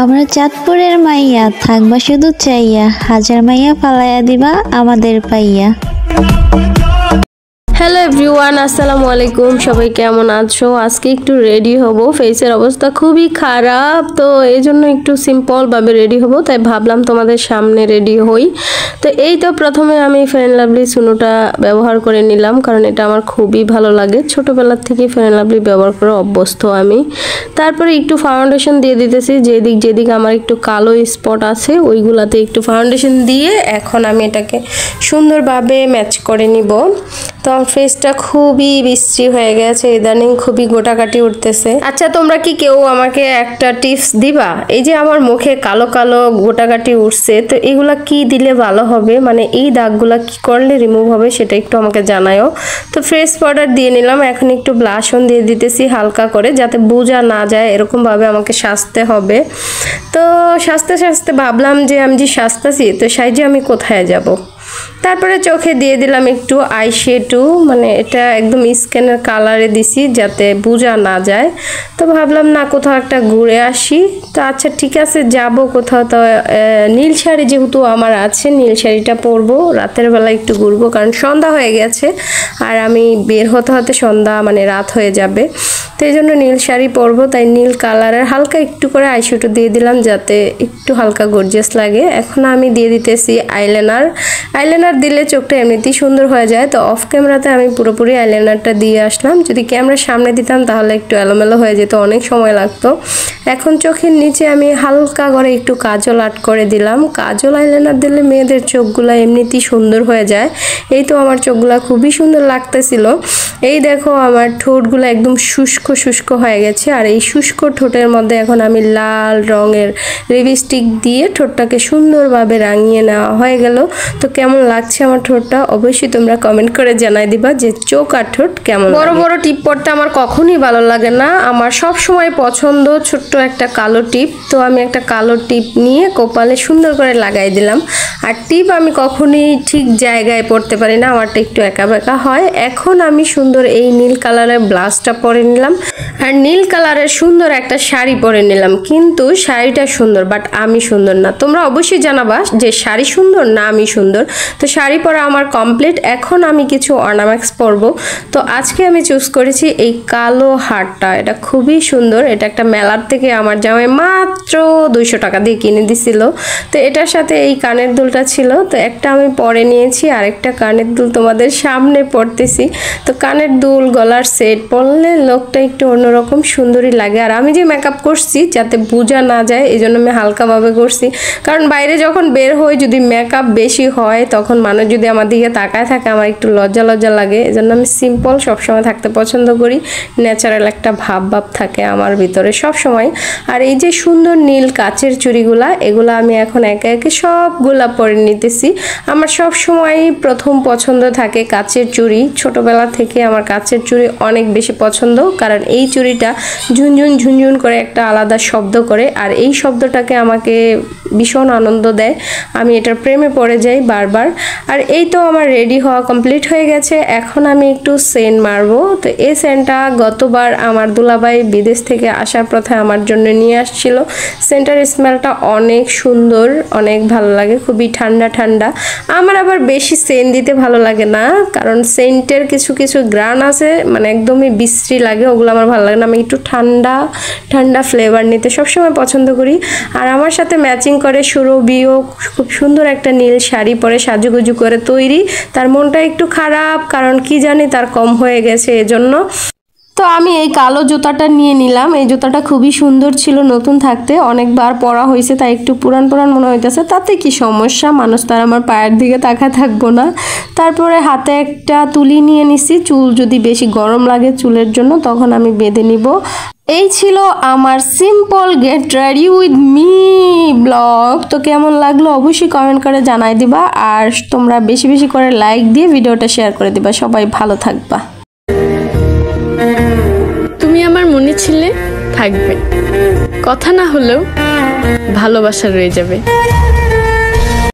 আমরা চাঁদপুরের মাইয়া থাকবা শুধু চাইয়া, হাজার মাইয়া পালাইয়া দিবা আমাদের পাইয়া। হ্যালো এভরিওয়ান, আসসালামু আলাইকুম। সবাই কেমন আছো? আজকে একটু রেডি হব, ফেসের অবস্থা খুবই খারাপ, তো এই জন্য একটু সিম্পলভাবে রেডি হব, তাই ভাবলাম তোমাদের সামনে রেডি হই। তো এই তো প্রথমে আমি ফেয়ার অ্যান্ড লাভলি সুনোটা ব্যবহার করে নিলাম, কারণ এটা আমার খুবই ভালো লাগে, ছোটোবেলার থেকে ফেয়ার অ্যান্ড লাভলি ব্যবহার করে অভ্যস্ত আমি। তারপরে একটু ফাউন্ডেশন দিয়ে দিতেছি, যেদিক আমার একটু কালো স্পট আছে ওইগুলাতে একটু ফাউন্ডেশন দিয়ে এখন আমি এটাকে সুন্দরভাবে ম্যাচ করে নিব। তো আমার ফেসটা খুবই বিশ্রী হয়ে গেছে, ইদানিং খুবই গোটাকাটি উঠতেছে। আচ্ছা, তোমরা কি কেউ আমাকে একটা টিপস দিবা? এই যে আমার মুখে কালো কালো গোটাকাটি উঠছে, তো এগুলা কি দিলে ভালো হবে, মানে এই দাগগুলা কি করলে রিমুভ হবে সেটা একটু আমাকে জানাও। তো ফেস পাউডার দিয়ে নিলাম, এখন একটু ব্লাশ অন দিয়ে দিতেছি হালকা করে, যাতে বোঝা না যায় এরকমভাবে আমাকে সাজতে হবে। তো সাজতে ভাবলাম যে আমি যে সাজতেছি তো সাইজে আমি কোথায় যাব। তারপরে চোখে দিয়ে দিলাম একটু আইশ্যাডো, মানে এটা একদম স্কিনের কালারে দিছি যাতে বোঝা না যায়। তো ভাবলাম না কোথাও একটা ঘুরে আসি। তো আচ্ছা ঠিক আছে, যাব কোথাও। তো নীল শাড়ি যেহেতু আমার আছে, নীল শাড়িটা পরবো, রাতের বেলা একটু ঘুরবো, কারণ সন্ধ্যা হয়ে গেছে আর আমি বের হতে সন্ধ্যা মানে রাত হয়ে যাবে। তো এই জন্য নীল শাড়ি পরবো, তাই নীল কালারের হালকা একটু করে আইশ্যাডো দিয়ে দিলাম যাতে একটু হালকা গর্জিয়াস লাগে। এখন আমি দিয়ে দিতেছি আইলাইনার দিলে চোখটা এমনিতেই সুন্দর হয়ে যায়। তো অফ ক্যামেরাতে আমি পুরোপুরি আইলাইনারটা দিয়ে আসলাম, যদি ক্যামেরার সামনে দিতাম তাহলে একটু এলোমেলো হয়ে যেত, অনেক সময় লাগতো। এখন চোখের নিচে আমি হালকা করে একটু কাজল আর্ট করে দিলাম। কাজল আইলাইনার দিলে মেয়েদের চোখগুলা এমনিতেই সুন্দর হয়ে যায়। এই তো আমার চোখগুলা খুবই সুন্দর লাগতেছিল। এই দেখো আমার ঠোঁটগুলো একদম শুষ্ক হয়ে গেছে, আর এই শুষ্ক ঠোঁটের মধ্যে এখন আমি লাল রঙের লিপস্টিক দিয়ে ঠোঁটটাকে সুন্দরভাবে রাঙিয়ে নেওয়া হয়ে গেল। তো কেমন লাগছে আমার ঠোঁটটা অবশ্যই তোমরা কমেন্ট করে জানাই দিবা যে চোখ আর ঠোঁট কেমন। বড় টিপ পরতে আমার কখনই ভালো লাগে না, আমার সব সময় পছন্দ ছোট্ট একটা কালো টিপ। তো আমি একটা কালো টিপ নিয়ে কপালে সুন্দর করে লাগাই দিলাম। আর টিপ আমি কখনই ঠিক জায়গায় পরতে পারি না, আমারটা একটু একা বেঁকা হয়। এখন আমি সুন্দর এই নীল কালারের ব্লাউজটা পরে নিলাম, আর নীল কালারের সুন্দর একটা শাড়ি পরে নিলাম। কিন্তু শাড়িটা সুন্দর বাট আমি সুন্দর না। তোমরা অবশ্যই জানাবা যে শাড়ি সুন্দর না আমি সুন্দর। তো শাড়ি পরা আমার কমপ্লিট, এখন আমি কিছু অর্নামেন্টস পরবো। তো আজকে আমি চুজ করেছি এই কালো হারটা, এটা খুবই সুন্দর। এটা একটা মেলার থেকে আমার জামাই মাত্র 200 টাকা দিয়ে কিনে দিছিল। তো এটার সাথে এই কানের দুলটা ছিল, তো একটা আমি পরে নিয়েছি, আর একটা কানের দুল তোমাদের সামনে পরতেছি। তো কানের দুল গলার সেট পরলে লোকটা একটু অন্যরকম সুন্দরই লাগে। আর আমি যে মেকআপ করছি যাতে বোঝা না যায় এই জন্য আমি হালকাভাবে করছি, কারণ বাইরে যখন বের হই যদি মেকআপ বেশি হয় তখন মানুষ যদি আমার দিকে তাকায় থাকে আমার একটু লজ্জা লাগে। এই জন্য আমি সিম্পল সবসময় থাকতে পছন্দ করি, ন্যাচারাল একটা ভাব থাকে আমার ভিতরে সব সময়। আর এই যে সুন্দর নীল কাচের চুড়িগুলা, এগুলা আমি এখন একে একে সবগুলা পরে নিতেছি। আমার সব সময় প্রথম পছন্দ থাকে কাচের চুড়ি, ছোটবেলা থেকে আমার কাচের চুড়ি অনেক বেশি পছন্দ, কারণ এই চুড়িটা ঝুনঝুন করে একটা আলাদা শব্দ করে, আর এই শব্দটাকে আমাকে ভীষণ আনন্দ দেয়, আমি এটার প্রেমে পড়ে যাই বারবার। আর এই তো আমার রেডি হওয়া কমপ্লিট হয়ে গেছে, এখন আমি একটু সেন্ট মারবো। তো এই সেন্টটা গতবার আমার দুলাভাই বিদেশ থেকে আসার পথে আমার জন্য নিয়ে আসছিল। সেন্টার স্মেলটা অনেক সুন্দর, অনেক ভালো লাগে, খুবই ঠান্ডা। আমার আবার বেশি সেন্ট দিতে ভালো লাগে না, কারণ সেন্টের কিছু গ্রান আছে মানে একদমই বিশ্রী লাগে, ওগুলো আমার ভালো লাগে না। আমি একটু ঠান্ডা ফ্লেভার নিতে সবসময় পছন্দ করি। আর আমার সাথে ম্যাচিং করে সুরভিও খুব সুন্দর একটা নীল শাড়ি পরে সাজুগুজু করে তৈরি। তার মনটা একটু খারাপ, কারণ কি জানি তার কম হয়ে গেছে এজন্য। তো আমি এই কালো জুতাটা নিয়ে নিলাম, এই জুতাটা খুবই সুন্দর ছিল নতুন থাকতে, অনেকবার পরা হয়েছে তাই একটু পুরান মনে হইতেছে, তাতে কি সমস্যা, মানুষ তার আমার পায়ের দিকে তাকায় থাকবো না। তারপরে হাতে একটা তুলি নিয়ে নিছি, চুল যদি বেশি গরম লাগে চুলের জন্য তখন আমি বেঁধে নিব। এই ছিল আমার simple get ready with me blog. তো কেমন লাগলো অবশ্যই কমেন্ট করে জানাই দিবা, আর তোমরা বেশি করে লাইক দিয়ে ভিডিওটা শেয়ার করে দিবা। সবাই ভালো থাকবা। তুমি আমার মনে ছিলে, থাকবে, কথা না হলেও ভালোবাসা রয়ে যাবে।